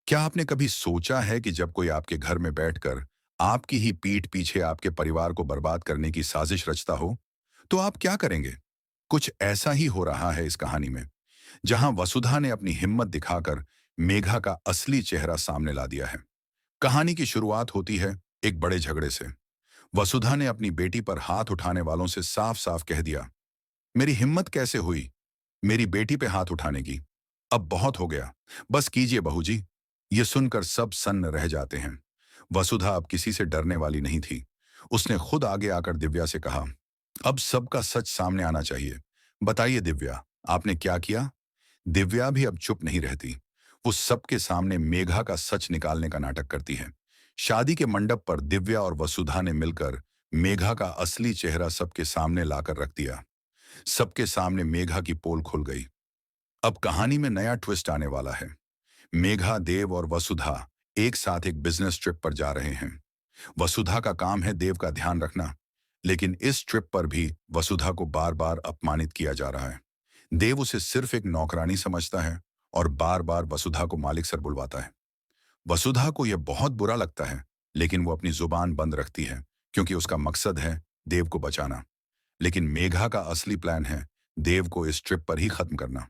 क्या आपने कभी सोचा है कि जब कोई आपके घर में बैठकर आपकी ही पीठ पीछे आपके परिवार को बर्बाद करने की साजिश रचता हो, तो आप क्या करेंगे? कुछ ऐसा ही हो रहा है इस कहानी में, जहां वसुधा ने अपनी हिम्मत दिखाकर मेघा का असली चेहरा सामने ला दिया है। कहानी की शुरुआत होती है एक बड़े झगड़े से। वसुधा ने अपनी बेटी पर हाथ उठाने वालों से साफ साफ कह दिया, मेरी हिम्मत कैसे हुई मेरी बेटी पे हाथ उठाने की? अब बहुत हो गया, बस कीजिए बहू जी। ये सुनकर सब सन्न रह जाते हैं। वसुधा अब किसी से डरने वाली नहीं थी। उसने खुद आगे आकर दिव्या से कहा, अब सबका सच सामने आना चाहिए। बताइए दिव्या, आपने क्या किया? दिव्या भी अब चुप नहीं रहती। वो सबके सामने मेघा का सच निकालने का नाटक करती है। शादी के मंडप पर दिव्या और वसुधा ने मिलकर मेघा का असली चेहरा सबके सामने लाकर रख दिया। सबके सामने मेघा की पोल खुल गई। अब कहानी में नया ट्विस्ट आने वाला है। मेघा, देव और वसुधा एक साथ एक बिजनेस ट्रिप पर जा रहे हैं। वसुधा का काम है देव का ध्यान रखना, लेकिन इस ट्रिप पर भी वसुधा को बार बार अपमानित किया जा रहा है। देव उसे सिर्फ एक नौकरानी समझता है और बार बार वसुधा को मालिक सर बुलवाता है। वसुधा को यह बहुत बुरा लगता है, लेकिन वो अपनी जुबान बंद रखती है, क्योंकि उसका मकसद है देव को बचाना। लेकिन मेघा का असली प्लान है देव को इस ट्रिप पर ही खत्म करना।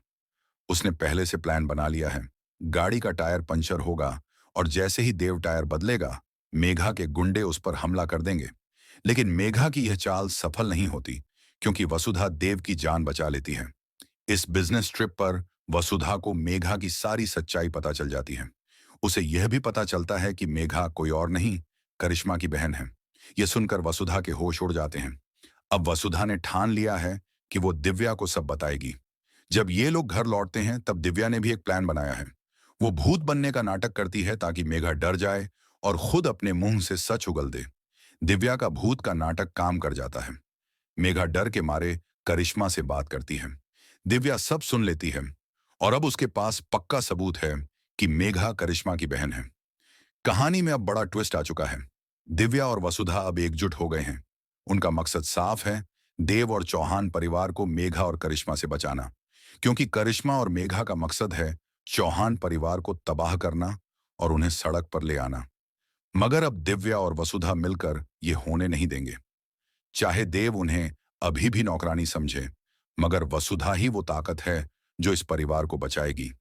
उसने पहले से प्लान बना लिया है। गाड़ी का टायर पंचर होगा और जैसे ही देव टायर बदलेगा, मेघा के गुंडे उस पर हमला कर देंगे। लेकिन मेघा की यह चाल सफल नहीं होती, क्योंकि वसुधा देव की जान बचा लेती है। इस बिजनेस ट्रिप पर वसुधा को मेघा की सारी सच्चाई पता चल जाती है। उसे यह भी पता चलता है कि मेघा कोई और नहीं, करिश्मा की बहन है। यह सुनकर वसुधा के होश उड़ जाते हैं। अब वसुधा ने ठान लिया है कि वो दिव्या को सब बताएगी। जब ये लोग घर लौटते हैं, तब दिव्या ने भी एक प्लान बनाया है। वो भूत बनने का नाटक करती है ताकि मेघा डर जाए और खुद अपने मुंह से सच उगल दे। दिव्या का भूत का नाटक काम कर जाता है। मेघा डर के मारे करिश्मा से बात करती है। दिव्या सब सुन लेती है और अब उसके पास पक्का सबूत है कि मेघा करिश्मा की बहन है। कहानी में अब बड़ा ट्विस्ट आ चुका है। दिव्या और वसुधा अब एकजुट हो गए हैं। उनका मकसद साफ है, देव और चौहान परिवार को मेघा और करिश्मा से बचाना। क्योंकि करिश्मा और मेघा का मकसद है चौहान परिवार को तबाह करना और उन्हें सड़क पर ले आना। मगर अब दिव्या और वसुधा मिलकर ये होने नहीं देंगे। चाहे देव उन्हें अभी भी नौकरानी समझे, मगर वसुधा ही वो ताकत है जो इस परिवार को बचाएगी।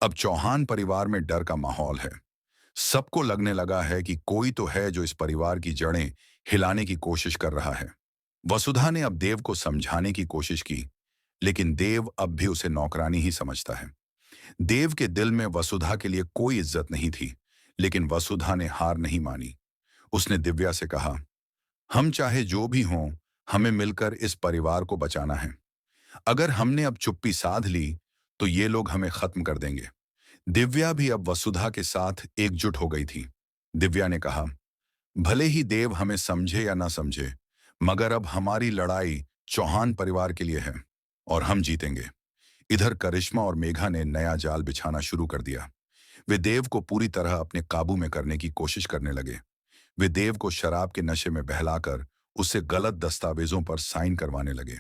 अब चौहान परिवार में डर का माहौल है। सबको लगने लगा है कि कोई तो है जो इस परिवार की जड़ें हिलाने की कोशिश कर रहा है। वसुधा ने अब देव को समझाने की कोशिश की, लेकिन देव अब भी उसे नौकरानी ही समझता है। देव के दिल में वसुधा के लिए कोई इज्जत नहीं थी, लेकिन वसुधा ने हार नहीं मानी। उसने दिव्या से कहा, हम चाहे जो भी हों, हमें मिलकर इस परिवार को बचाना है। अगर हमने अब चुप्पी साध ली, तो ये लोग हमें खत्म कर देंगे। दिव्या भी अब वसुधा के साथ एकजुट हो गई थी। दिव्या ने कहा, भले ही देव हमें समझे या ना समझे, मगर अब हमारी लड़ाई चौहान परिवार के लिए है और हम जीतेंगे। इधर करिश्मा और मेघा ने नया जाल बिछाना शुरू कर दिया। वे देव को पूरी तरह अपने काबू में करने की कोशिश करने लगे। वे देव को शराब के नशे में बहलाकर उससे गलत दस्तावेजों पर साइन करवाने लगे।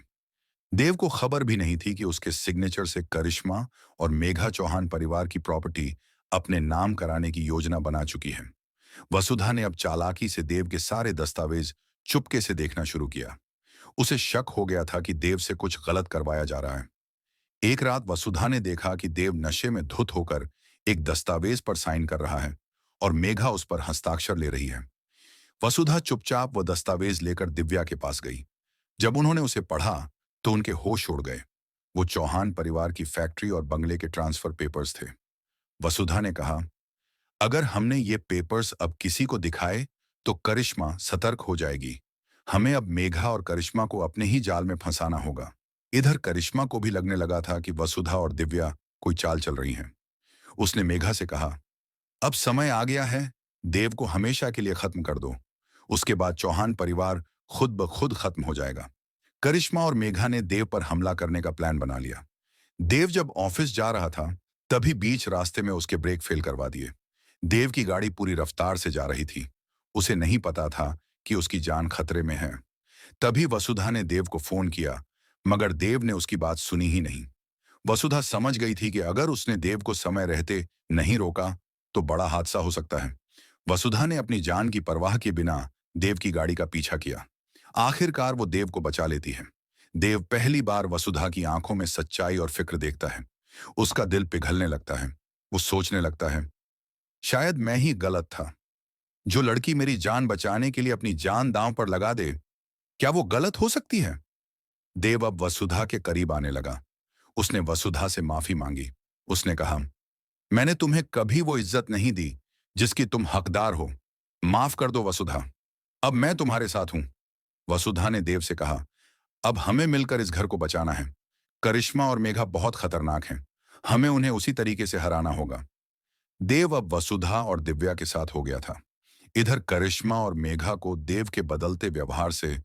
देव को खबर भी नहीं थी कि उसके सिग्नेचर से करिश्मा और मेघा चौहान परिवार की प्रॉपर्टी अपने नाम कराने की योजना बना चुकी है। वसुधा ने अब चालाकी से देव के सारे दस्तावेज चुपके से देखना शुरू किया। उसे शक हो गया था कि देव से कुछ गलत करवाया जा रहा है। एक रात वसुधा ने देखा कि देव नशे में धुत होकर एक दस्तावेज पर साइन कर रहा है और मेघा उस पर हस्ताक्षर ले रही है। वसुधा चुपचाप वह दस्तावेज लेकर दिव्या के पास गई। जब उन्होंने उसे पढ़ा, तो उनके होश उड़ गए। वो चौहान परिवार की फैक्ट्री और बंगले के ट्रांसफर पेपर्स थे। वसुधा ने कहा, अगर हमने ये पेपर्स अब किसी को दिखाए, तो करिश्मा सतर्क हो जाएगी। हमें अब मेघा और करिश्मा को अपने ही जाल में फंसाना होगा। इधर करिश्मा को भी लगने लगा था कि वसुधा और दिव्या कोई चाल चल रही हैं। उसने मेघा से कहा, अब समय आ गया है, देव को हमेशा के लिए खत्म कर दो। उसके बाद चौहान परिवार खुद ब खुद खत्म हो जाएगा। करिश्मा और मेघा ने देव पर हमला करने का प्लान बना लिया। देव जब ऑफिस जा रहा था, तभी बीच रास्ते में उसके ब्रेक फेल करवा दिए। देव की गाड़ी पूरी रफ्तार से जा रही थी। उसे नहीं पता था कि उसकी जान खतरे में है। तभी वसुधा ने देव को फोन किया, मगर देव ने उसकी बात सुनी ही नहीं। वसुधा समझ गई थी कि अगर उसने देव को समय रहते नहीं रोका, तो बड़ा हादसा हो सकता है। वसुधा ने अपनी जान की परवाह के बिना देव की गाड़ी का पीछा किया। आखिरकार वो देव को बचा लेती है। देव पहली बार वसुधा की आंखों में सच्चाई और फिक्र देखता है। उसका दिल पिघलने लगता है। वो सोचने लगता है, शायद मैं ही गलत था। जो लड़की मेरी जान बचाने के लिए अपनी जान दांव पर लगा दे, क्या वो गलत हो सकती है? देव अब वसुधा के करीब आने लगा। उसने वसुधा से माफी मांगी। उसने कहा, मैंने तुम्हें कभी वो इज्जत नहीं दी जिसकी तुम हकदार हो। माफ कर दो वसुधा, अब मैं तुम्हारे साथ हूं। वसुधा ने देव से कहा, अब हमें मिलकर इस घर को बचाना है। करिश्मा और मेघा बहुत खतरनाक हैं। हमें उन्हें उसी तरीके से हराना होगा। देव अब वसुधा और दिव्या के साथ हो गया था। इधर करिश्मा और मेघा को देव के बदलते व्यवहार से